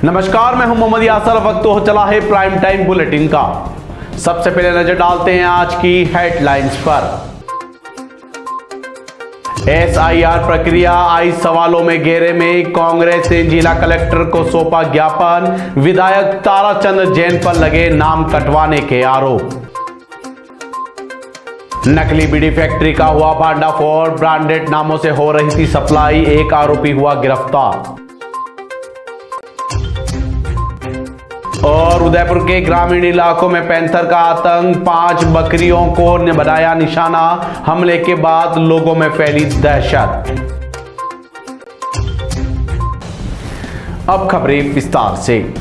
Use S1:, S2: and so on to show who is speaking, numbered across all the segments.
S1: नमस्कार, मैं हूं मोहम्मद यासर। वक्त हो चला है प्राइम टाइम बुलेटिन का। सबसे पहले नजर डालते हैं आज की हेडलाइंस पर। एसआईआर प्रक्रिया आई सवालों में घेरे में, कांग्रेस ने जिला कलेक्टर को सौंपा ज्ञापन। विधायक ताराचंद जैन पर लगे नाम कटवाने के आरोप। नकली बीड़ी फैक्ट्री का हुआ भांडाफोड़, ब्रांडेड नामों से हो रही थी सप्लाई, एक आरोपी हुआ गिरफ्तार। और उदयपुर के ग्रामीण इलाकों में पैंथर का आतंक, 5 बकरियों को बनाया निशाना, हमले के बाद लोगों में फैली दहशत। अब खबरें विस्तार से।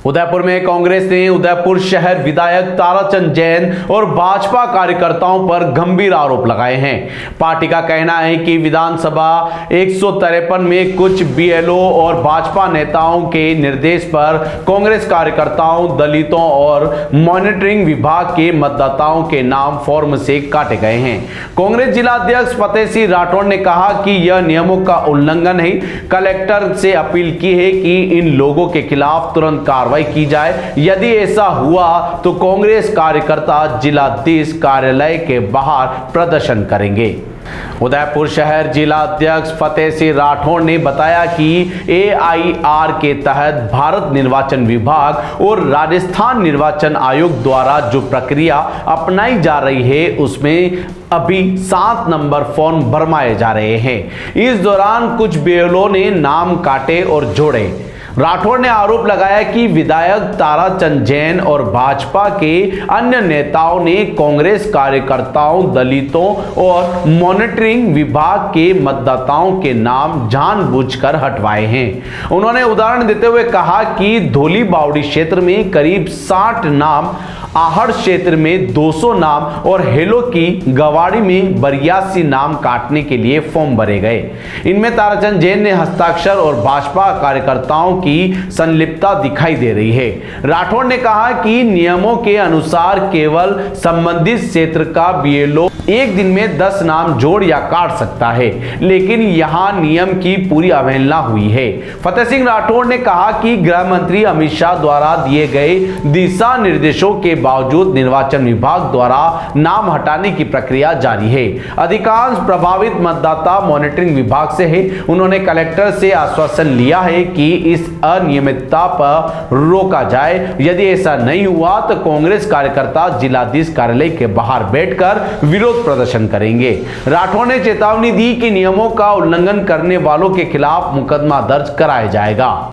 S1: उदयपुर में कांग्रेस ने उदयपुर शहर विधायक ताराचंद जैन और भाजपा कार्यकर्ताओं पर गंभीर आरोप लगाए हैं। पार्टी का कहना है कि विधानसभा 153 में कुछ बीएलओ और भाजपा नेताओं के निर्देश पर कांग्रेस कार्यकर्ताओं, दलितों और मॉनिटरिंग विभाग के मतदाताओं के नाम फॉर्म से काटे गए हैं। कांग्रेस जिला अध्यक्ष फतेह सिंह राठौड़ ने कहा कि यह नियमों का उल्लंघन है। कलेक्टर से अपील की है कि इन लोगों के खिलाफ तुरंत कार्रवाई की जाए। यदि ऐसा हुआ तो कांग्रेस कार्यकर्ता जिलाधीश कार्यालय के बाहर प्रदर्शन करेंगे। उदयपुर शहर जिला अध्यक्ष फतेह सिंह राठौड़ ने बताया कि एआईआर के तहत भारत निर्वाचन विभाग और राजस्थान निर्वाचन आयोग द्वारा जो प्रक्रिया अपनाई जा रही है उसमें अभी 7 नंबर फॉर्म भरवाए जा रहे हैं। इस दौरान कुछ बीएलओ ने नाम काटे और जोड़े। राठौड़ ने आरोप लगाया कि विधायक ताराचंद जैन और भाजपा के अन्य नेताओं ने कांग्रेस कार्यकर्ताओं, दलितों और मॉनिटरिंग विभाग के मतदाताओं के नाम जानबूझकर हटवाए हैं। उन्होंने उदाहरण देते हुए कहा कि धौली बावड़ी क्षेत्र में करीब 60 नाम, आहड़ क्षेत्र में 200 नाम और हेलो की गवाड़ी में 82 नाम काटने के लिए फॉर्म भरे गए। इनमें ताराचंद जैन ने हस्ताक्षर और भाजपा कार्यकर्ताओं की संलिप्तता दिखाई दे रही है। राठौड़ ने कहा कि नियमों के अनुसार केवल संबंधित क्षेत्र का बीएलओ एक दिन में 10 नाम जोड़ या काट सकता है, लेकिन यहां नियम की पूरी अवहेलना हुई है। फतेह सिंह राठौड़ ने कहा कि गृह मंत्री अमित शाह द्वारा दिए गए दिशा निर्देशों के बावजूद निर्वाचन विभाग द्वारा नाम हटाने की प्रक्रिया जारी है। अधिकांश प्रभावित मतदाता मॉनिटरिंग विभाग से है। उन्होंने कलेक्टर से आश्वासन लिया है कि इस अनियमितता पर रोका जाए। यदि ऐसा नहीं हुआ तो कांग्रेस कार्यकर्ता जिलाधीश कार्यालय के बाहर बैठकर विरोध प्रदर्शन करेंगे। राठौड़ ने चेतावनी दी कि नियमों का उल्लंघन करने वालों के खिलाफ मुकदमा दर्ज कराया जाएगा।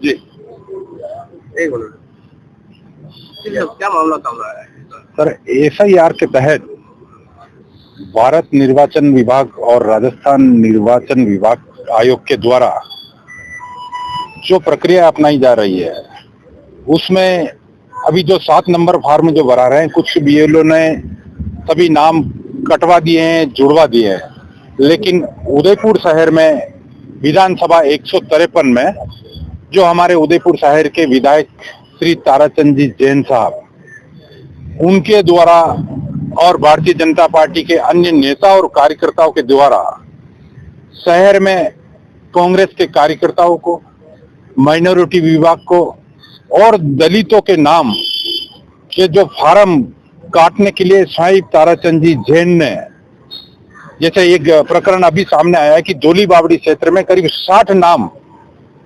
S2: जी, एक मिनट, क्या मामला चल रहा है
S3: सर? एसआईआर के तहत भारत निर्वाचन विभाग और राजस्थान निर्वाचन विभाग आयोग के द्वारा जो प्रक्रिया अपनाई जा रही है उसमें अभी जो 7 नंबर फॉर्म जो भरा रहे हैं, कुछ बीएलओ ने सभी नाम कटवा दिए हैं, जुड़वा दिए हैं, लेकिन उदयपुर शहर में विधानसभा 153 में जो हमारे उदयपुर शहर के विधायक श्री ताराचंद जी जैन साहब, उनके द्वारा और भारतीय जनता पार्टी के अन्य नेता और कार्यकर्ताओं के द्वारा शहर में कांग्रेस के कार्यकर्ताओं को, माइनॉरिटी विभाग को और दलितों के नाम के जो फार्म काटने के लिए साहिब ताराचंद जी जैन ने, जैसे एक प्रकरण अभी सामने आया है कि धौली बावड़ी क्षेत्र में करीब 60 नाम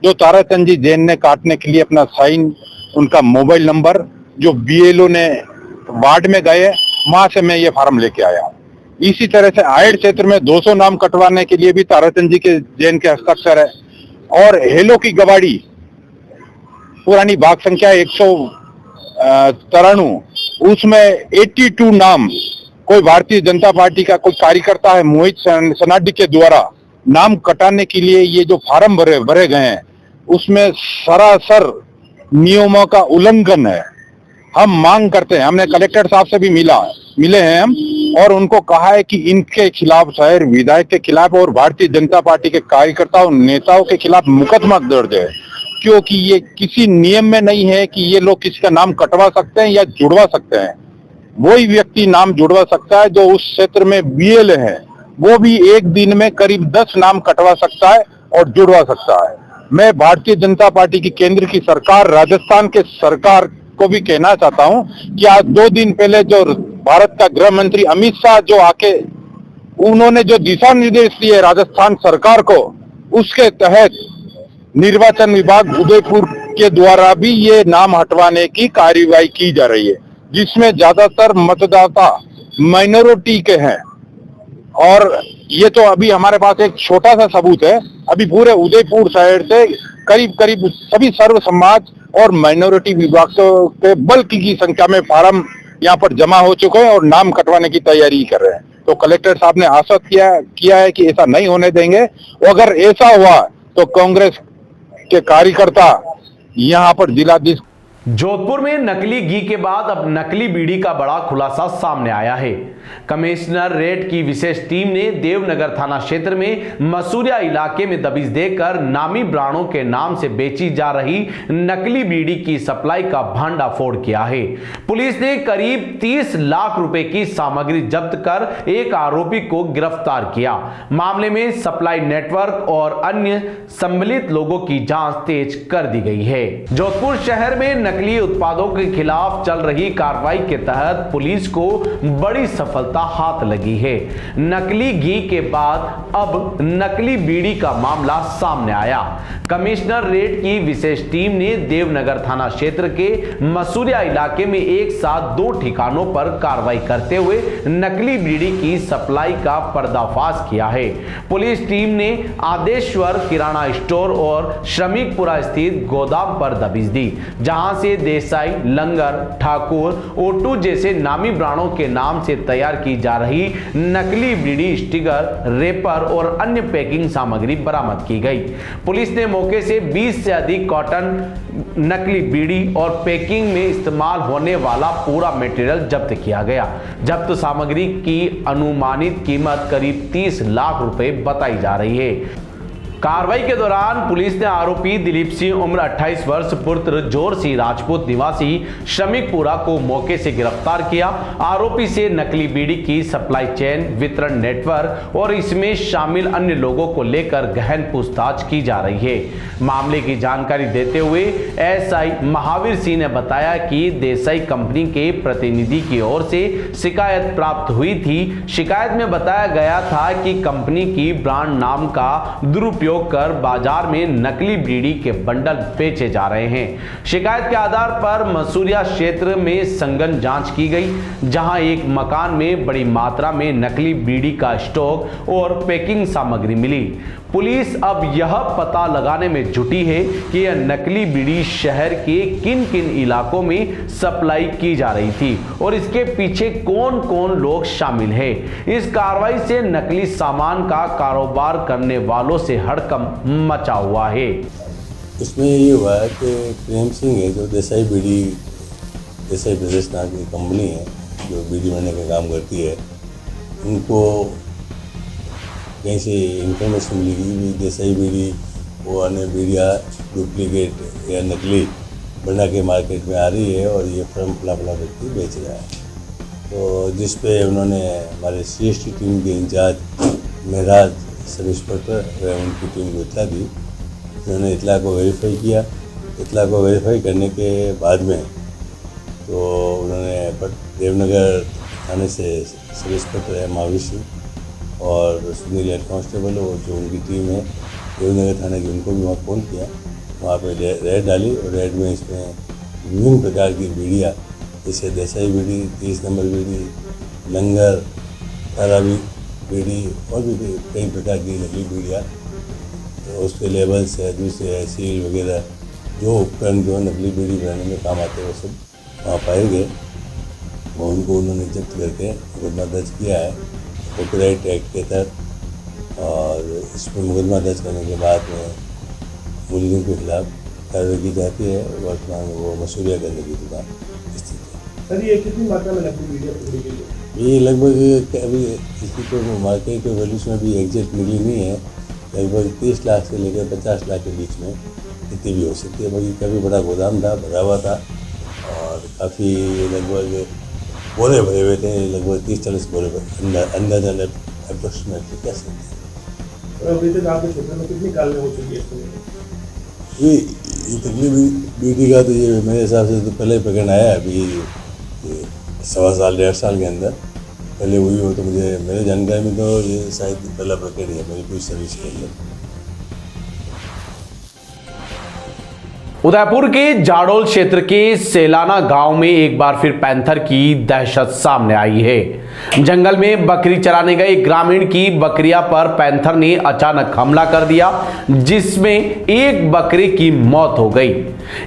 S3: जो ताराचंद जी जैन ने काटने के लिए अपना साइन, उनका मोबाइल नंबर, जो बीएलओ ने वार्ड में गए, वहां से मैं ये फार्म लेके आया। इसी तरह से आयड क्षेत्र में 200 नाम कटवाने के लिए भी ताराचंद जी के जैन के हस्ताक्षर है। और हेलो की गवाड़ी पुरानी भाग संख्या 193, उसमें 82 नाम कोई भारतीय जनता पार्टी का कोई कार्यकर्ता है मोहित सनाडी के द्वारा नाम कटाने के लिए ये जो फार्म भरे गए हैं उसमें सरासर नियमों का उल्लंघन है। हम मांग करते हैं, हमने कलेक्टर साहब से भी मिले हैं हम, और उनको कहा है कि इनके खिलाफ, शहर विधायक के खिलाफ और भारतीय जनता पार्टी के कार्यकर्ताओं, नेताओं के खिलाफ मुकदमा दर्ज है, क्योंकि ये किसी नियम में नहीं है कि ये लोग किसी का नाम कटवा सकते हैं या जुड़वा सकते हैं। वही व्यक्ति नाम जुड़वा सकता है जो उस क्षेत्र में बीएलए है, वो भी एक दिन में करीब 10 नाम कटवा सकता है और जुड़वा सकता है। मैं भारतीय जनता पार्टी की केंद्र की सरकार, राजस्थान के सरकार को भी कहना चाहता हूं कि आज 2 दिन पहले जो भारत का गृह मंत्री अमित शाह जो आके उन्होंने जो दिशा निर्देश दिए राजस्थान सरकार को, उसके तहत निर्वाचन विभाग उदयपुर के द्वारा भी ये नाम हटवाने की कार्यवाही की जा रही है, जिसमें ज्यादातर मतदाता माइनॉरिटी के हैं। और ये तो अभी हमारे पास एक छोटा सा सबूत है। अभी पूरे उदयपुर शहर से करीब करीब सभी सर्व समाज और माइनॉरिटी विभागों के बल्क की संख्या में फार्म यहाँ पर जमा हो चुके हैं और नाम कटवाने की तैयारी कर रहे हैं। तो कलेक्टर साहब ने आश्वस्त किया है कि ऐसा नहीं होने देंगे। अगर ऐसा हुआ तो कांग्रेस के कार्यकर्ता यहाँ पर जिलाधीश।
S1: जोधपुर में नकली घी के बाद अब नकली बीड़ी का बड़ा खुलासा सामने आया है। कमिश्नरेट की विशेष टीम ने देवनगर थाना क्षेत्र में मसूरिया इलाके में दबिश देकर नामी ब्रांडों के नाम से बेची जा रही नकली बीड़ी की सप्लाई का भंडाफोड़ किया है। पुलिस ने करीब 30 लाख रुपए की सामग्री जब्त कर एक आरोपी को गिरफ्तार किया। मामले में सप्लाई नेटवर्क और अन्य सम्मिलित लोगों की जांच तेज कर दी गई है। जोधपुर शहर में नकली उत्पादों के खिलाफ चल रही कार्रवाई के तहत पुलिस को बड़ी सफलता हाथ लगी है। नकली घी के बाद अब नकली बीड़ी का मामला सामने आया। कमिश्नरेट की विशेष टीम ने देवनगर थाना क्षेत्र के मसूरिया इलाके में एक साथ 2 ठिकानों पर कार्रवाई करते हुए नकली बीड़ी की सप्लाई का पर्दाफाश किया है। पुलिस टीम ने आदेश्वर किराना स्टोर और श्रमिकपुरा स्थित गोदाम पर दबिश दी, जहां से देसाई, लंगर, ठाकुर, ओटू जैसे नामी ब्रांडों के नाम से तैयार की जा रही नकली बीड़ी स्टिकर, रेपर और अन्य पैकिंग सामग्री बरामद की गई। पुलिस ने मौके से 20 से अधिक कॉटन नकली बीड़ी और पैकिंग में इस्तेमाल होने वाला पूरा मटेरियल जब्त किया गया। जब्त सामग्री की अनुमानित कीमत करीब 30 लाख रुपए बताई जा रही है। कार्रवाई के दौरान पुलिस ने आरोपी दिलीप सिंह उम्र 28 वर्ष पुत्र जोर सिंह राजपूत निवासी श्रमिकपुरा को मौके से गिरफ्तार किया। आरोपी से नकली बीड़ी की सप्लाई चेन, वितरण नेटवर्क और इसमें शामिल अन्य लोगों को लेकर गहन पूछताछ की जा रही है। मामले की जानकारी देते हुए एसआई महावीर सिंह ने बताया कि देसाई कंपनी के प्रतिनिधि की ओर से शिकायत प्राप्त हुई थी। शिकायत में बताया गया था कि कंपनी की ब्रांड नाम का दुरुपयोग कर बाजार में नकली बीड़ी के बंडल बेचे जा रहे हैं। शिकायत के आधार पर मसूरिया क्षेत्र में संघन जांच की गई, जहां एक मकान में बड़ी मात्रा में नकली बीड़ी का स्टॉक और पैकिंग सामग्री मिली। पुलिस अब यह पता लगाने में जुटी है कि यह नकली बीड़ी शहर के किन किन इलाकों में सप्लाई की जा रही थी और इसके पीछे कौन कौन लोग शामिल हैं। इस कार्रवाई से नकली सामान का कारोबार करने वालों से हड़कंप मचा हुआ है।
S4: इसमें ये हुआ है कि प्रेम सिंह है जो देसाई ब्रदर्स नाम की कंपनी है जो बीड़ी बनाने का काम करती है, उनको कहीं से इन्फॉर्मेशन मिली कि देसाई बीड़ी वो अन्य बीड़ियाँ डुप्लीकेट या नकली बना के मार्केट में आ रही है और ये फला व्यक्ति बेच रहा है। तो जिस पे उन्होंने हमारे CST टीम के इंचार्ज महराज सब इंस्पेक्टर व उनकी टीम को इतला दी। उन्होंने इतला को वेरीफाई किया। इतला को वेरीफाई करने के बाद में तो उन्होंने देवनगर थाने से सब इंस्पेक्टर है महावीर सिंह और सुनील हेड कांस्टेबल और जो उनकी टीम है देवनगर थाने की, उनको भी वहाँ फ़ोन किया। वहाँ पे रेड डाली और रेड में इसमें विभिन्न प्रकार की बीड़ियाँ, जैसे देसाई बीड़ी, 30 नंबर बीड़ी, लंगर, तारावी बीड़ी और भी कई प्रकार की नकली बीड़ियाँ, तो उसके लेबल्स है, दूसरे है, सील वगैरह जो उपकरण जो नकली बीड़ी बनाने में काम आते हैं वो सब वहाँ पाए गए। वो उनको उन्होंने जब्त करके मुकदमा दर्ज किया है कॉपीराइट एक्ट के तहत और इस पर मुकदमा दर्ज करने के बाद में मुलजिम के खिलाफ कार्रवाई की जाती है। वर्तमान में वो मसूरिया करने की दुकान स्थित है।
S5: सर ये कितनी मात्रा में नकली मीडिया पकड़ी गई है?
S4: ये लगभग अभी इसकी तो मार्केट के वैल्यूज में भी एग्जैक्ट मिली नहीं है, लगभग 30 लाख से लेकर 50 लाख के बीच में जितनी भी हो सकती है। बाकी काफ़ी बड़ा गोदाम था, भरा हुआ था और काफ़ी लगभग बोरे भरे हुए थे, लगभग 30-40 बोरे अंदाजा अप्रोक्सीमेटली कह सकते हैं।
S5: और अभी तक आपके क्षेत्र में कितनी कार्रवाई हो चुकी है इस समय?
S4: ये तकलीफ बीटी का तो ये मेरे हिसाब से तो पहले ही पकड़ आया है, अभी ये 1.25 साल 1.5 साल के अंदर पहले हुई हो, तो मुझे मेरे जानकारी में तो ये शायद पहला पकड़ है मेरी पूरी सर्विस के अंदर।
S1: उदयपुर के जाडोल क्षेत्र के सेलाना गांव में एक बार फिर पैंथर की दहशत सामने आई है। जंगल में बकरी चराने गए ग्रामीण की बकरियां पर पैंथर ने अचानक हमला कर दिया, जिसमें एक बकरे की मौत हो गई।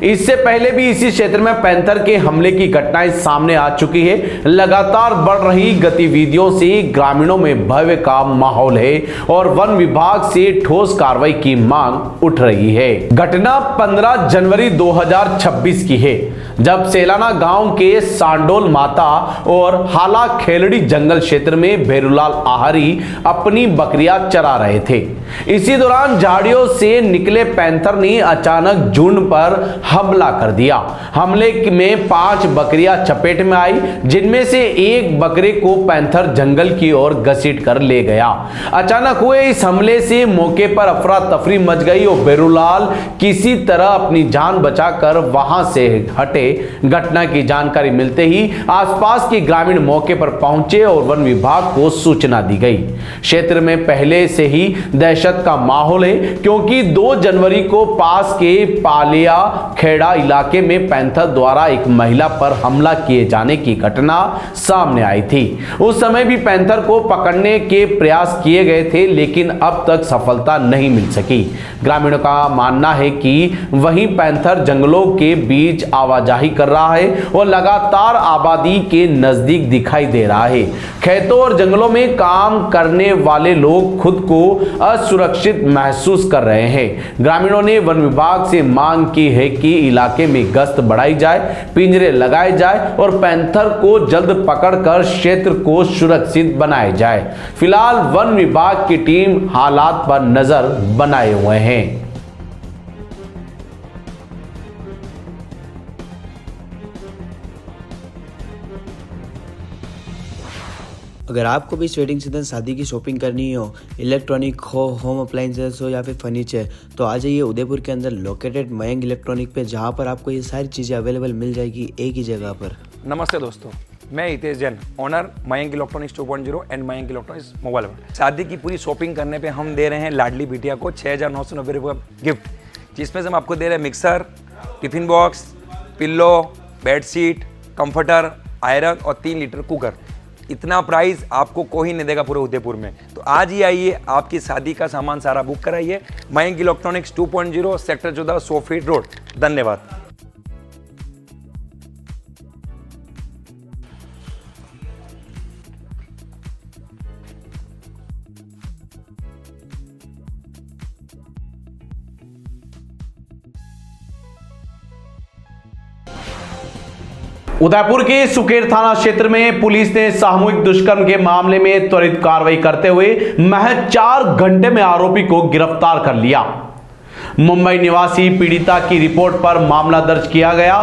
S1: इससे पहले भी इसी क्षेत्र में पैंथर के हमले की घटनाएं सामने आ चुकी है। लगातार बढ़ रही गतिविधियों से ग्रामीणों में भय का माहौल है और वन विभाग से ठोस कार्रवाई की मांग उठ रही है। घटना 15 जनवरी 2026 की है, जब सेलाना गांव के सांडोल माता और हाला खेलड़ी जंगल क्षेत्र में भेरूलाल आहारी अपनी बकरियां चरा रहे थे। इसी दौरान झाड़ियों से निकले पैंथर ने अचानक झुंड पर हमला कर दिया। हमले में 5 बकरियां चपेट में आई, जिनमें से एक बकरे को पैंथर जंगल की ओर घसीट कर ले गया। अचानक हुए इस हमले से मौके पर अफरा तफरी मच गई और भेरूलाल किसी तरह अपनी जान बचाकर वहां से हटे। घटना की जानकारी मिलते ही आसपास के ग्रामीण मौके पर पहुंचे और वन विभाग को सूचना दी गई। क्षेत्र में पहले से ही दहशत का माहौल है, क्योंकि 2 जनवरी को पास के पालिया खेड़ा इलाके में पैंथर द्वारा एक महिला पर हमला किए जाने की घटना सामने आई थी। उस समय भी पैंथर को पकड़ने के प्रयास किए गए थे, लेकिन अब तक सफलता नहीं मिल सकी। ग्रामीणों का मानना है कि वहीं पैंथर जंगलों के बीच आवाजाही कर रहा है और लगातार आबादी के नजदीक दिखाई दे रहा है। खेतों और जंगलों में काम करने वाले लोग खुद को असुरक्षित महसूस कर रहे हैं। ग्रामीणों ने वन विभाग से मांग की है कि इलाके में गश्त बढ़ाई जाए, पिंजरे लगाए जाए और पैंथर को जल्द पकड़कर क्षेत्र को सुरक्षित बनाया जाए। फिलहाल वन विभाग की टीम हालात पर नजर बनाए हुए हैं।
S6: अगर आपको भी इस वेडिंग सीजन शादी की शॉपिंग करनी हो, इलेक्ट्रॉनिक हो, होम अप्लाइंसेस हो या फिर फर्नीचर, तो आ जाइए उदयपुर के अंदर लोकेटेड मयंक इलेक्ट्रॉनिक पे, जहां पर आपको ये सारी चीज़ें अवेलेबल मिल जाएगी एक ही जगह पर।
S7: नमस्ते दोस्तों, मैं Hitesh Jain, owner Mayank electronics 2.0 and Mayank electronics mobile world. शादी की पूरी शॉपिंग करने पे हम दे रहे हैं लाडली बिटिया को 6,990 रुपये का गिफ्ट, जिसमें से हम आपको दे रहे हैं mixer, tiffin box, pillow, bedsheet, comforter, iron और 3 लीटर कुकर। इतना प्राइस आपको कोई नहीं देगा पूरे उदयपुर में। तो आज ही आइए, आपकी शादी का सामान सारा बुक कराइए। Mayank electronics 2.0 sector 14 100 feet road. धन्यवाद।
S1: उदयपुर के सुकेर थाना क्षेत्र में पुलिस ने सामूहिक दुष्कर्म के मामले में त्वरित कार्रवाई करते हुए महज 4 घंटे में आरोपी को गिरफ्तार कर लिया। मुंबई निवासी पीड़िता की रिपोर्ट पर मामला दर्ज किया गया।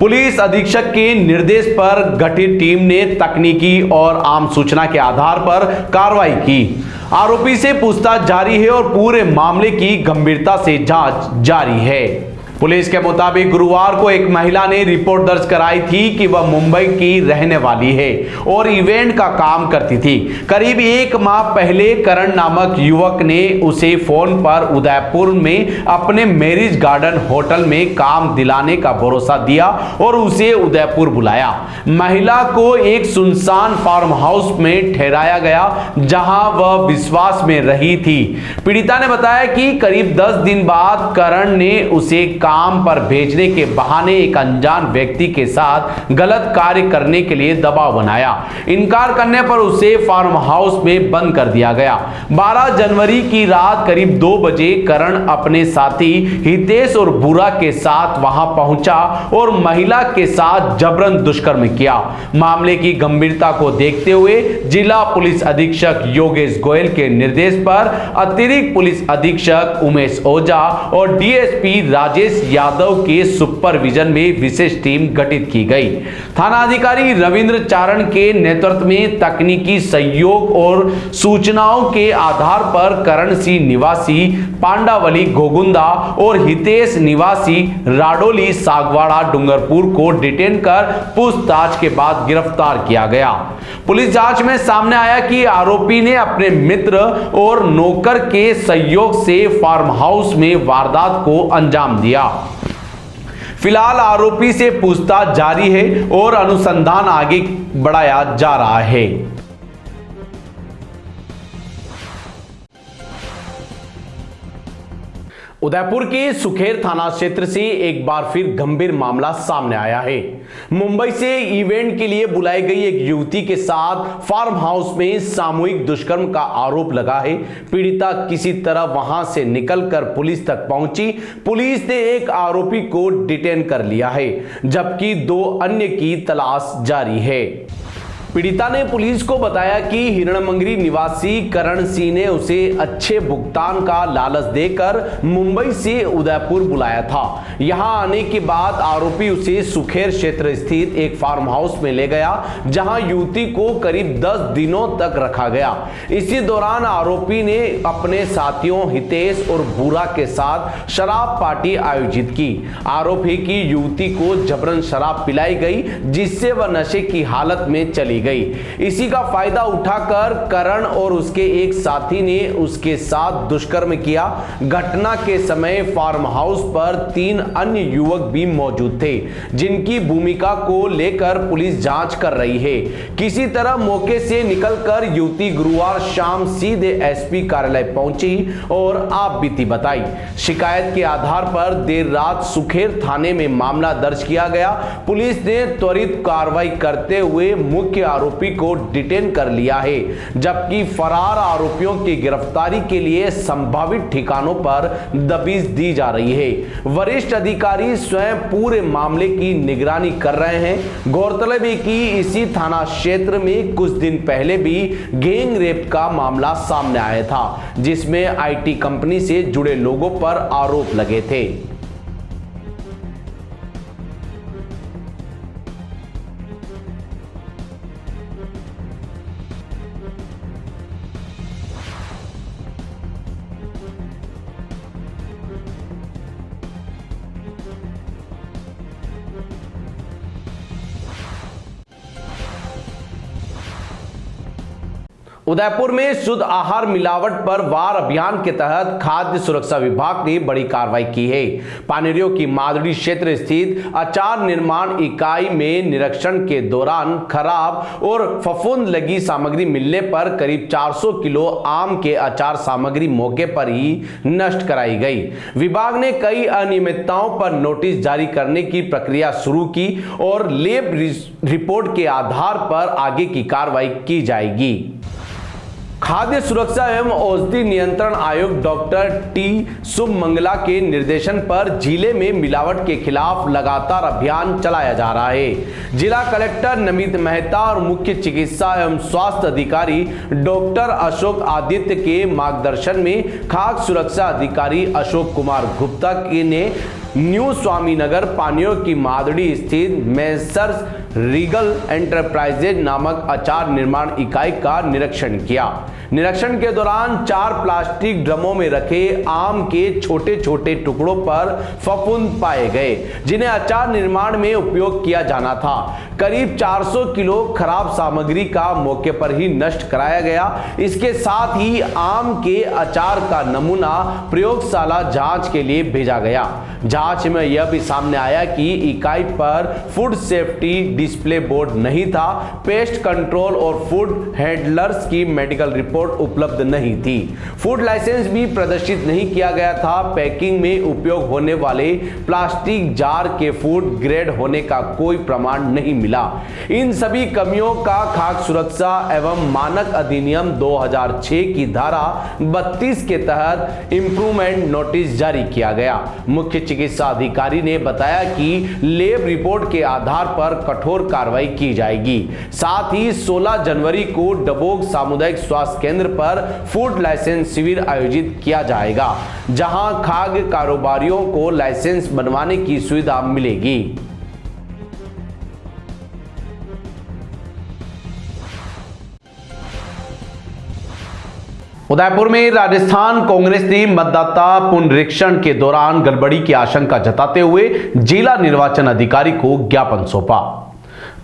S1: पुलिस अधीक्षक के निर्देश पर गठित टीम ने तकनीकी और आम सूचना के आधार पर कार्रवाई की। आरोपी से पूछताछ जारी है और पूरे मामले की गंभीरता से जांच जारी है। पुलिस के मुताबिक गुरुवार को एक महिला ने रिपोर्ट दर्ज कराई थी कि वह मुंबई की रहने वाली है और इवेंट का काम करती थी। करीब 1 माह पहले करण नामक युवक ने उसे फोन पर उदयपुर में अपने मैरिज गार्डन होटल में काम दिलाने का भरोसा दिया और उसे उदयपुर बुलाया। महिला को एक सुनसान फार्म हाउस में ठहराया गया, जहां वह विश्वास में रही थी। पीड़िता ने बताया कि करीब 10 दिन बाद करण ने उसे काम पर भेजने के बहाने एक अनजान व्यक्ति के साथ गलत कार्य करने के लिए दबाव बनाया। इनकार करने पर उसे फार्म हाउस में बंद कर दिया गया। 12 जनवरी की रात करीब 2 बजे करण अपने साथी हितेश और बुरा के साथ वहां पहुंचा और महिला के साथ जबरन दुष्कर्म किया। मामले की गंभीरता को देखते हुए जिला पुलिस अधीक्षक योगेश गोयल के निर्देश पर अतिरिक्त पुलिस अधीक्षक उमेश ओझा और डीएसपी राजेश यादव के सुपरविजन में विशेष टीम गठित की गई। थानाधिकारी रविंद्र चारण के नेतृत्व में तकनीकी सहयोग और सूचनाओं के आधार पर करण सिंह निवासी पांडावली घोगुंदा और हितेश निवासी राडोली सागवाड़ा डूंगरपुर को डिटेन कर पूछताछ के बाद गिरफ्तार किया गया। पुलिस जांच में सामने आया कि आरोपी ने अपने मित्र और नौकर के सहयोग से फार्म हाउस में वारदात को अंजाम दिया। फिलहाल आरोपी से पूछताछ जारी है और अनुसंधान आगे बढ़ाया जा रहा है। उदयपुर के सुखेर थाना क्षेत्र से एक बार फिर गंभीर मामला सामने आया है। मुंबई से इवेंट के लिए बुलाई गई एक युवती के साथ फार्म हाउस में सामूहिक दुष्कर्म का आरोप लगा है। पीड़िता किसी तरह वहां से निकलकर पुलिस तक पहुंची। पुलिस ने एक आरोपी को डिटेन कर लिया है, जबकि 2 अन्य की तलाश जारी है। पीड़िता ने पुलिस को बताया कि हिरणमंगरी निवासी करण सिंह ने उसे अच्छे भुगतान का लालच देकर मुंबई से उदयपुर बुलाया था। यहां आने के बाद आरोपी उसे सुखेर क्षेत्र स्थित एक फार्म हाउस में ले गया, जहां युवती को करीब 10 दिनों तक रखा गया। इसी दौरान आरोपी ने अपने साथियों हितेश और बुरा के साथ शराब पार्टी आयोजित की। आरोप है कि युवती को जबरन शराब पिलाई गई, जिससे वह नशे की हालत में चली गई। इसी का फायदा उठाकर करण और उसके एक साथी ने उसके साथ दुष्कर्म किया। घटना के समय फार्म हाउस पर 3 अन्य युवक भी मौजूद थे, जिनकी भूमिका को लेकर पुलिस जांच कर रही है। किसी तरह मौके से निकलकर युवती गुरुवार शाम सीधे एसपी कार्यालय पहुंची और आप बीती बताई। शिकायत के आधार पर देर रात सुखेर थाने में मामला दर्ज किया गया। पुलिस ने त्वरित कार्रवाई करते हुए मुख्य आरोपी को डिटेन कर लिया है, जबकि फरार आरोपियों की गिरफ्तारी के लिए संभावित ठिकानों पर दबिश दी जा रही है। वरिष्ठ अधिकारी स्वयं पूरे मामले की निगरानी कर रहे हैं। गौरतलब है कि इसी थाना क्षेत्र में कुछ दिन पहले भी गैंग रेप का मामला सामने आया था, जिसमें आईटी कंपनी से जुड़े लोगों पर आरोप लगे थे। उदयपुर में शुद्ध आहार मिलावट पर वार अभियान के तहत खाद्य सुरक्षा विभाग ने बड़ी कार्रवाई की है। पानेरियों की मादड़ी क्षेत्र स्थित अचार निर्माण इकाई में निरीक्षण के दौरान खराब और फफूंद लगी सामग्री मिलने पर करीब 400 किलो आम के अचार सामग्री मौके पर ही नष्ट कराई गई। विभाग ने कई अनियमितताओं पर नोटिस जारी करने की प्रक्रिया शुरू की और लैब रिपोर्ट के आधार पर आगे की कार्रवाई की जाएगी। खाद्य सुरक्षा एवं औषधि नियंत्रण आयोग डॉक्टर टी शुभमंगला के निर्देशन पर जिले में मिलावट के खिलाफ लगातार अभियान चलाया जा रहा है। जिला कलेक्टर नमित मेहता और मुख्य चिकित्सा एवं स्वास्थ्य अधिकारी डॉक्टर अशोक आदित्य के मार्गदर्शन में खाद्य सुरक्षा अधिकारी अशोक कुमार गुप्ता ने न्यू स्वामीनगर पानियों की मादड़ी स्थित मेसर्स रीगल एंटरप्राइजेज नामक अचार निर्माण इकाई का निरीक्षण किया। निरीक्षण के दौरान 4 प्लास्टिक ड्रमों में रखे आम के छोटे छोटे टुकड़ों पर फफूंद पाए गए, जिन्हें अचार निर्माण में उपयोग किया जाना था। करीब 400 किलो खराब सामग्री का मौके पर ही नष्ट कराया गया। इसके साथ ही आम के अचार का नमूना प्रयोगशाला जांच के लिए भेजा गया। जांच में यह भी सामने आया कि इकाई पर फूड सेफ्टी डिस्प्ले बोर्ड नहीं था। पेस्ट कंट्रोल और फूड हैंडलर्स की मेडिकल रिपोर्ट रिपोर्ट उपलब्ध नहीं थी। फूड लाइसेंस भी प्रदर्शित नहीं किया गया था। पैकिंग में उपयोग होने वाले प्लास्टिक जार के फूड ग्रेड होने का कोई प्रमाण नहीं मिला। इन सभी कमियों का खाद्य सुरक्षा एवं मानक अधिनियम 2006 की धारा 32 के तहत इंप्रूवमेंट नोटिस जारी किया गया। मुख्य चिकित्सा अधिकारी ने बताया कि लैब रिपोर्ट के आधार पर कठोर कार्रवाई की जाएगी। साथ ही 16 जनवरी को डबोक सामुदायिक स्वास्थ्य केंद्र पर फूड लाइसेंस शिविर आयोजित किया जाएगा, जहां खाद्य कारोबारियों को लाइसेंस बनवाने की सुविधा मिलेगी। उदयपुर में राजस्थान कांग्रेस ने मतदाता पुनरीक्षण के दौरान गड़बड़ी की आशंका जताते हुए जिला निर्वाचन अधिकारी को ज्ञापन सौंपा।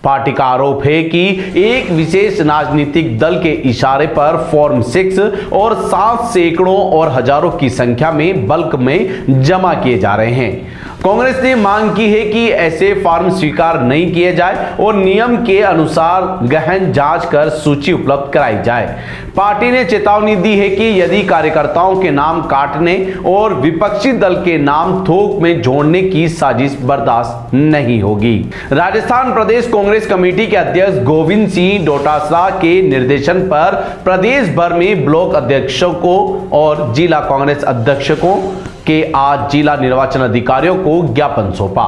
S1: पार्टी का आरोप है कि एक विशेष राजनीतिक दल के इशारे पर फॉर्म 6 और 7 सैकड़ों और हजारों की संख्या में बल्क में जमा किए जा रहे हैं। कांग्रेस ने मांग की है कि ऐसे फॉर्म स्वीकार नहीं किए जाए और नियम के अनुसार गहन जांच कर सूची उपलब्ध कराई जाए। पार्टी ने चेतावनी दी है कि यदि कार्यकर्ताओं के नाम काटने और विपक्षी दल के नाम थोक में जोड़ने की साजिश बर्दाश्त नहीं होगी। राजस्थान प्रदेश कांग्रेस कमेटी के अध्यक्ष गोविंद सिंह डोटासरा के निर्देशन पर प्रदेश भर में ब्लॉक अध्यक्षों को और जिला कांग्रेस अध्यक्षों के आज जिला निर्वाचन अधिकारियों को ज्ञापन सौंपा।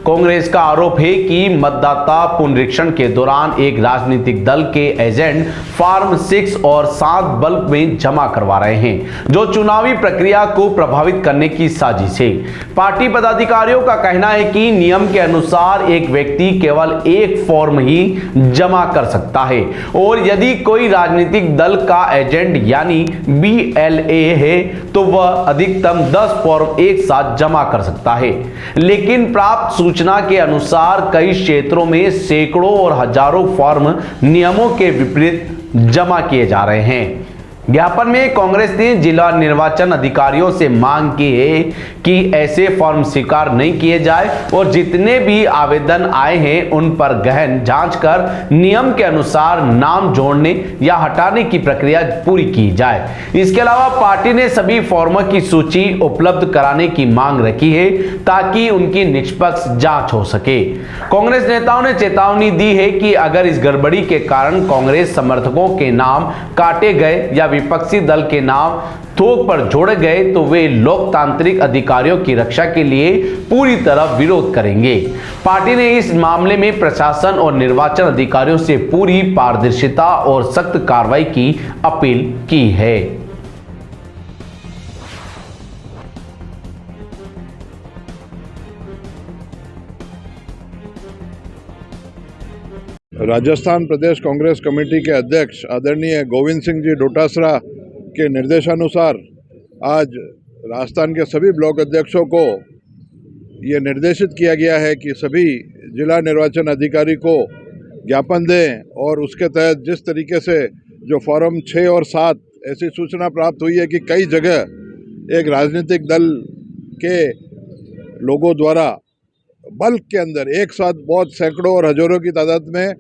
S1: कांग्रेस का आरोप है कि मतदाता पुनरीक्षण के दौरान एक राजनीतिक दल के एजेंट फॉर्म 6 और 7 बल्क में जमा करवा रहे हैं, जो चुनावी प्रक्रिया को प्रभावित करने की साजिश है। पार्टी पदाधिकारियों का कहना है कि नियम के अनुसार एक व्यक्ति केवल एक फॉर्म ही जमा कर सकता है और यदि कोई राजनीतिक दल का एजेंट यानी BLA है तो वह अधिकतम 10 फॉर्म एक साथ जमा कर सकता है। लेकिन प्राप्त सूचना के अनुसार कई क्षेत्रों में सैकड़ों और हजारों फॉर्म नियमों के विपरीत जमा किए जा रहे हैं। ज्ञापन में कांग्रेस ने जिला निर्वाचन अधिकारियों से मांग की है कि ऐसे फॉर्म स्वीकार नहीं किए जाए और जितने भी आवेदन आए हैं उन पर गहन जांच कर नियम के अनुसार नाम जोड़ने या हटाने की प्रक्रिया पूरी की जाए। इसके अलावा पार्टी ने सभी फॉर्मों की सूची उपलब्ध कराने की मांग रखी है ताकि उनकी निष्पक्ष जांच हो सके। कांग्रेस नेताओं ने चेतावनी दी है कि अगर इस गड़बड़ी के कारण कांग्रेस समर्थकों के नाम काटे गए या विपक्षी दल के नाम थोक पर जोड़े गए तो वे लोकतांत्रिक अधिकारियों की रक्षा के लिए पूरी तरह विरोध करेंगे। पार्टी ने इस मामले में प्रशासन और निर्वाचन अधिकारियों से पूरी पारदर्शिता और सख्त कार्रवाई की अपील की है।
S8: राजस्थान प्रदेश कांग्रेस कमेटी के अध्यक्ष आदरणीय गोविंद सिंह जी डोटासरा के निर्देशानुसार आज राजस्थान के सभी ब्लॉक अध्यक्षों को ये निर्देशित किया गया है कि सभी जिला निर्वाचन अधिकारी को ज्ञापन दें और उसके तहत जिस तरीके से जो फॉर्म 6 और 7 ऐसी सूचना प्राप्त हुई है कि कई जगह एक राजनीतिक दल के लोगों द्वारा बल्क के अंदर एक साथ बहुत सैकड़ों और हजारों की तादाद में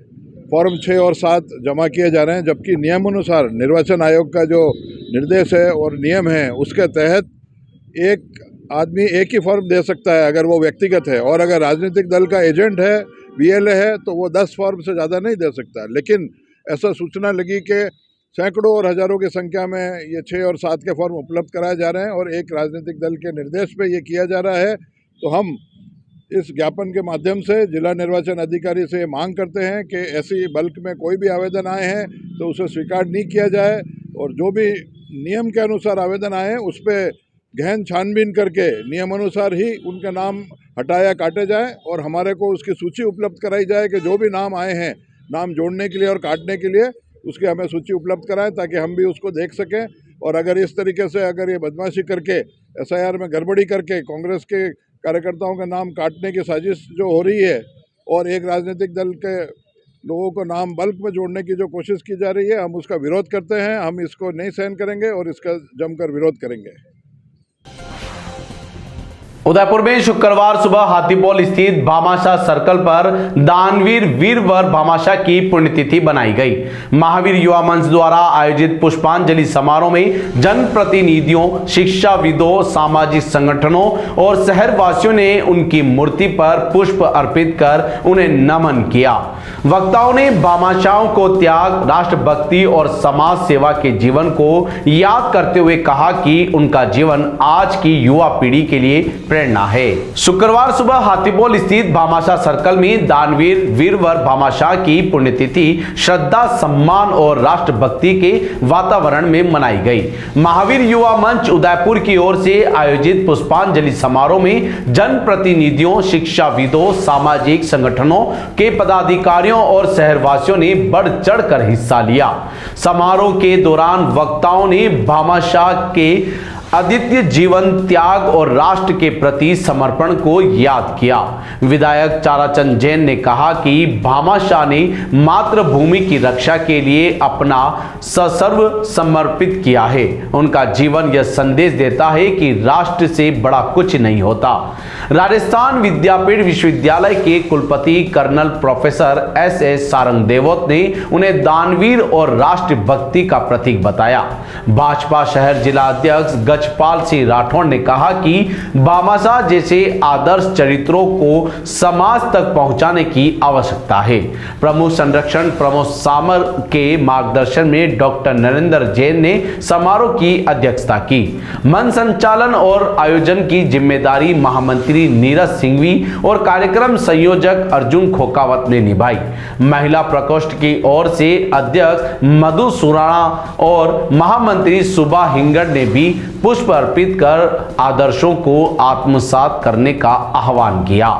S8: फॉर्म 6 और 7 जमा किए जा रहे हैं, जबकि नियमानुसार निर्वाचन आयोग का जो निर्देश है और नियम है उसके तहत एक आदमी एक ही फॉर्म दे सकता है अगर वो व्यक्तिगत है, और अगर राजनीतिक दल का एजेंट है BLA है तो वो 10 फॉर्म से ज़्यादा नहीं दे सकता। लेकिन ऐसा सूचना लगी कि सैकड़ों और हजारों की संख्या में ये 6 और 7 के फॉर्म उपलब्ध कराए जा रहे हैं और एक राजनीतिक दल के निर्देश पे ये किया जा रहा है। तो हम इस ज्ञापन के माध्यम से जिला निर्वाचन अधिकारी से मांग करते हैं कि ऐसी बल्क में कोई भी आवेदन आए हैं तो उसे स्वीकार नहीं किया जाए और जो भी नियम के अनुसार आवेदन आए हैं उस पर गहन छानबीन करके नियमानुसार ही उनके नाम हटाया काटे जाए और हमारे को उसकी सूची उपलब्ध कराई जाए कि जो भी नाम आए हैं नाम जोड़ने के लिए और काटने के लिए उसकी हमें सूची उपलब्ध कराएं ताकि हम भी उसको देख सकें। और अगर इस तरीके से अगर ये बदमाशी करके SIR में गड़बड़ी करके कांग्रेस के कार्यकर्ताओं के नाम काटने की साजिश जो हो रही है और एक राजनीतिक दल के लोगों को नाम बल्क में जोड़ने की जो कोशिश की जा रही है, हम उसका विरोध करते हैं। हम इसको नहीं सहन करेंगे और इसका जमकर विरोध करेंगे।
S1: उदयपुर में शुक्रवार सुबह हाथीपोल स्थित भामाशाह सर्कल पर दानवीर वीरवर भामाशाह की पुण्यतिथि बनाई गई। महावीर युवा मंच द्वारा आयोजित पुष्पांजलि समारोह में जनप्रतिनिधियों, शिक्षाविदों, सामाजिक संगठनों और शहरवासियों ने उनकी मूर्ति पर पुष्प अर्पित कर उन्हें नमन किया। वक्ताओं ने भामाशाहों को त्याग, राष्ट्रभक्ति और समाज सेवा के जीवन को याद करते हुए कहा कि उनका जीवन आज की युवा पीढ़ी के लिए प्रेरणा है। शुक्रवार सुबह हाथीपोल स्थित भामाशाह सर्कल में दानवीर वीरवर भामाशाह की पुण्यतिथि श्रद्धा, सम्मान और राष्ट्रभक्ति के वातावरण में मनाई गई। महावीर युवा मंच उदयपुर की ओर से आयोजित पुष्पांजलि समारोह में जनप्रतिनिधियों, शिक्षाविदों, सामाजिक संगठनों के पदाधिकारियों और शहरवासियों ने बढ़ चढ़कर हिस्सा लिया। समारोह के दौरान वक्ताओं ने भामाशाह के अद्वितीय जीवन, त्याग और राष्ट्र के प्रति समर्पण को याद किया। विधायक ताराचंद जैन ने कहा कि भामाशाह ने मातृभूमि की रक्षा के लिए अपना सर्व समर्पित किया है। उनका जीवन यह संदेश देता है कि राष्ट्र से बड़ा कुछ नहीं होता। राजस्थान विद्यापीठ विश्वविद्यालय के कुलपति colonel professor S Sarang Devot ने उन्हें दानवीर और राष्ट्रभक्ति का प्रतीक बताया। भाजपा शहर जिला अध्यक्ष गजपाल सिंह राठौड़ ने कहा कि भामाशाह जैसे आदर्श चरित्रों को समाज तक पहुंचाने की आवश्यकता है। प्रमुख संरक्षण प्रमोद सामर के मार्गदर्शन में डॉक्टर नरेंद्र जैन ने समारोह की अध्यक्षता की। मंच संचालन और आयोजन की जिम्मेदारी महामंत्री नीरज सिंघवी और कार्यक्रम संयोजक अर्जुन खोकावत ने निभाई। महिला प्रकोष्ठ की ओर से अध्यक्ष मधु सुराणा और महामंत्री सुबा हिंगड़ ने भी पुष्प अर्पित कर आदर्शों को आत्मसात करने का आह्वान किया।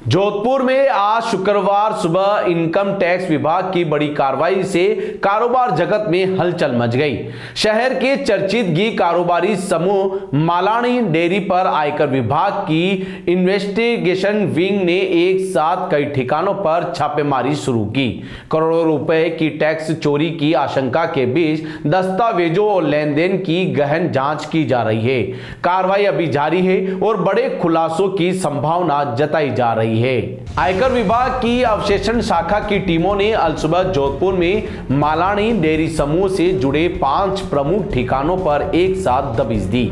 S1: जोधपुर में आज शुक्रवार सुबह इनकम टैक्स विभाग की बड़ी कार्रवाई से कारोबार जगत में हलचल मच गई। शहर के चर्चित घी कारोबारी समूह मालानी डेयरी पर आयकर विभाग की इन्वेस्टिगेशन विंग ने एक साथ कई ठिकानों पर छापेमारी शुरू की। करोड़ों रुपए की टैक्स चोरी की आशंका के बीच दस्तावेजों और लेन देन की गहन जांच की जा रही है। कार्रवाई अभी जारी है और बड़े खुलासों की संभावना जताई जा रही है। आयकर विभाग की अवशेषण शाखा की टीमों ने अल सुबह जोधपुर में मालानी डेयरी समूह से जुड़े 5 प्रमुख ठिकानों पर एक साथ दबिश दी।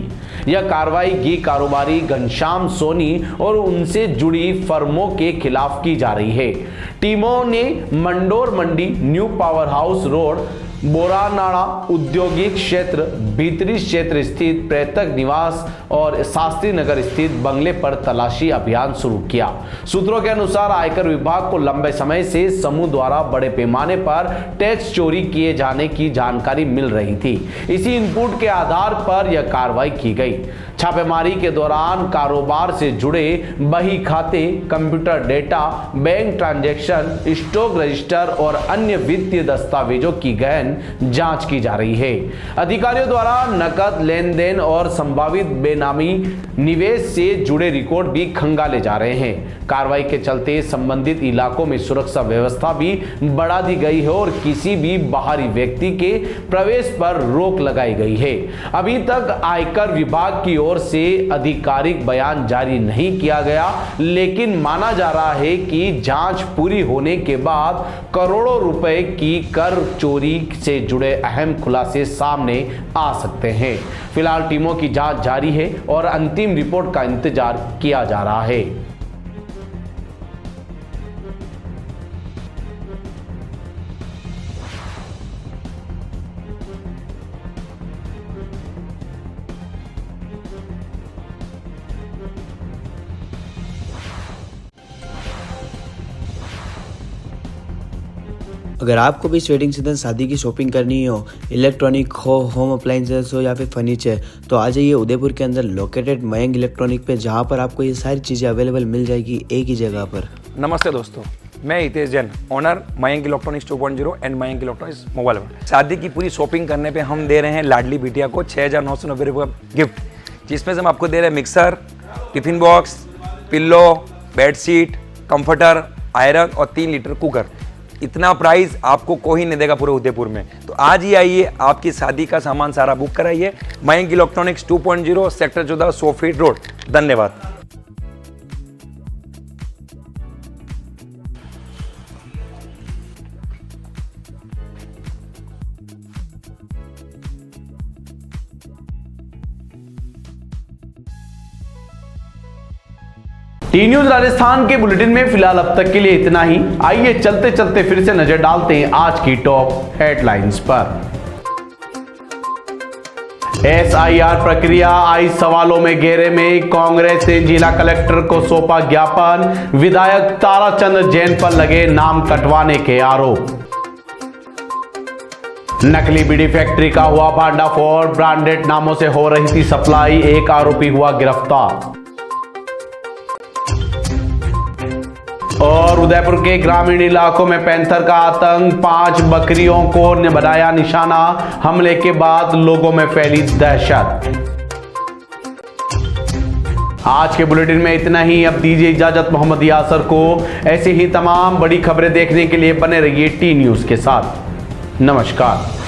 S1: यह कार्रवाई घी कारोबारी घनश्याम सोनी और उनसे जुड़ी फर्मों के खिलाफ की जा रही है। टीमों ने Mandor Mandi, new power house road, Boranada औद्योगिक क्षेत्र, भीतरी क्षेत्र स्थित प्रेतक निवास और शास्त्री नगर स्थित बंगले पर तलाशी अभियान शुरू किया। सूत्रों के अनुसार आयकर विभाग को लंबे समय से समूह द्वारा बड़े पैमाने पर टैक्स चोरी किए जाने की जानकारी मिल रही थी। इसी इनपुट के आधार पर यह कार्रवाई की गई। छापेमारी के दौरान कारोबार से जुड़े बही खाते, computer data, bank transaction, stock register और अन्य वित्तीय दस्तावेजों की गहन जांच की जा रही है। अधिकारियों द्वारा नकद लेन देन और संभावित बेनामी निवेश से जुड़े रिकॉर्ड भी खंगाले जा रहे हैं। कार्रवाई के चलते संबंधित इलाकों में सुरक्षा व्यवस्था भी बढ़ा दी गई है और किसी भी बाहरी व्यक्ति के प्रवेश पर रोक लगाई गई है। अभी तक आयकर विभाग की ओर से आधिकारिक बयान जारी नहीं किया गया, लेकिन माना जा रहा है कि जांच पूरी होने के बाद करोड़ों रुपए की कर चोरी से जुड़े अहम खुलासे सामने आ सकते हैं। फिलहाल टीमों की जांच जारी है और अंतिम रिपोर्ट का इंतजार किया जा रहा है।
S6: अगर आपको भी इस वेडिंग सीजन शादी की शॉपिंग करनी हो, इलेक्ट्रॉनिक हो, होम अप्लाइंसेस हो या फिर फर्नीचर, तो आ जाइए उदयपुर के अंदर लोकेटेड मयंक इलेक्ट्रॉनिक पे, जहां पर आपको ये सारी चीज़ें अवेलेबल मिल जाएगी एक ही जगह पर।
S7: नमस्ते दोस्तों, मैं Hitesh Jain, owner Mayank electronics 2.0 and Mayank electronics mobile world. शादी की पूरी शॉपिंग करने पे हम दे रहे हैं लाडली बिटिया को 6,990 रुपये का गिफ्ट, जिसमें से हम आपको दे रहे हैं mixer, tiffin box, pillow, bedsheet, comforter, iron और 3 लीटर कुकर। इतना प्राइस आपको कोई नहीं देगा पूरे उदयपुर में। तो आज ही आइए, आपकी शादी का सामान सारा बुक कराइए। Mayank electronics 2.0 sector 14 100 feet road. धन्यवाद।
S1: टी न्यूज राजस्थान के बुलेटिन में फिलहाल अब तक के लिए इतना ही। आइए चलते चलते फिर से नजर डालते हैं आज की टॉप हेडलाइंस पर। SIR प्रक्रिया आई सवालों में घेरे में, कांग्रेस ने जिला कलेक्टर को सौंपा ज्ञापन, विधायक ताराचंद जैन पर लगे नाम कटवाने के आरोप। नकली बीड़ी फैक्ट्री का हुआ भांडाफोड़, ब्रांडेड नामों से हो रही थी सप्लाई, एक आरोपी हुआ गिरफ्तार। और उदयपुर के ग्रामीण इलाकों में पैंथर का आतंक, 5 बकरियों को बनाया निशाना, हमले के बाद लोगों में फैली दहशत। आज के बुलेटिन में इतना ही। अब दीजिए इजाजत मोहम्मद यासर को। ऐसी ही तमाम बड़ी खबरें देखने के लिए बने रहिए टी न्यूज के साथ। नमस्कार।